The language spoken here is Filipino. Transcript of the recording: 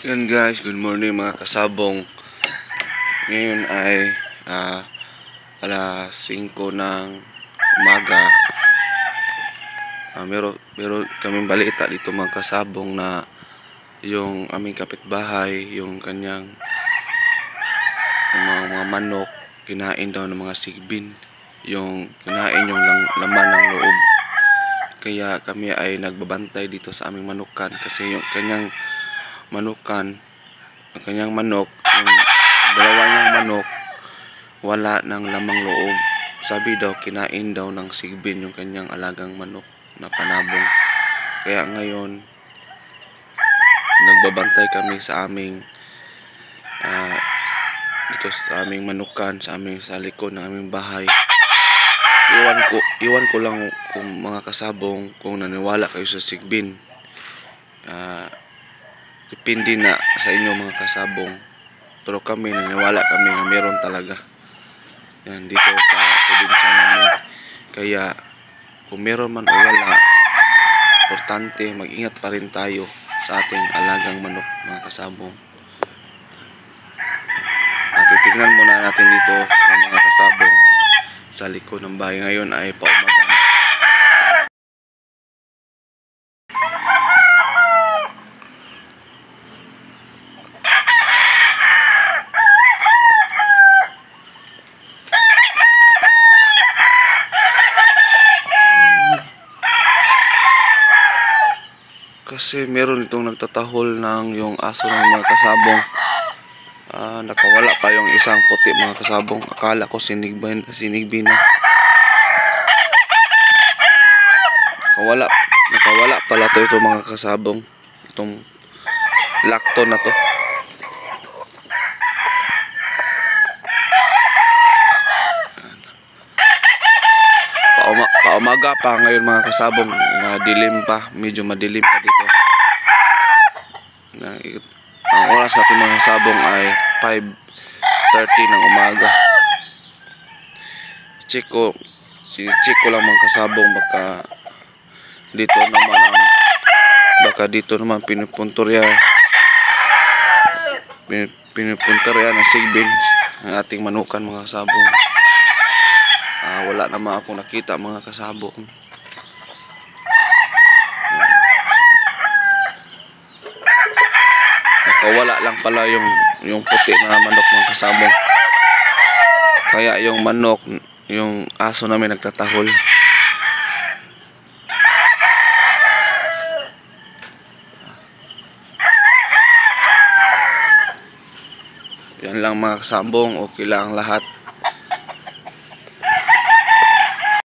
Yan guys, good morning mga kasabong. Ngayon ay alas 5 ng umaga. Meron kaming balita dito mga kasabong na yung aming kapitbahay, yung kanyang mga manok, kinain daw ng mga sigbin. Yung kinain yung laman ng loob. Kaya kami ay nagbabantay dito sa aming manukan kasi yung kanyang manok, yung dalawa niyang manok, wala ng lamang loob. Sabi daw, kinain daw ng sigbin yung kanyang alagang manok na panabong. Kaya ngayon, nagbabantay kami sa aming dito sa aming manukan, sa likod ng aming bahay. Iwan ko lang kung mga kasabong kung naniwala kayo sa sigbin. Depende na sa inyo mga kasabong. Pero kami, naniwala kami na meron talaga. Yan, dito sa probinsya namin. Kaya, kung meron man o wala, importante, mag-ingat pa rin tayo sa ating alagang manok mga kasabong. Titignan muna natin dito ang mga kasabong sa likod ng bahay. Ngayon ay paumaga. Kasi meron itong nagtatahol ng yung aso ng mga kasabong. Nakawala pa yung isang puti mga kasabong. Akala ko sinigbi na. Nakawala pala ito mga kasabong. Itong lakto na to. Paumaga pa ngayon mga kasabong. Dilim pa, medyo madilim pa dito. Ang oras natin mga kasabong ay 5:30 ng umaga. Check ko lang mga kasabong, baka dito naman pinupuntorya ng sigbin ang ating manukan mga kasabong. Wala naman akong nakita mga kasabong. Nakawala lang pala yung puti na manok mga kasabong. Kaya yung manok, yung aso namin nagtatahol. Yan lang mga kasabong, okay lang lahat.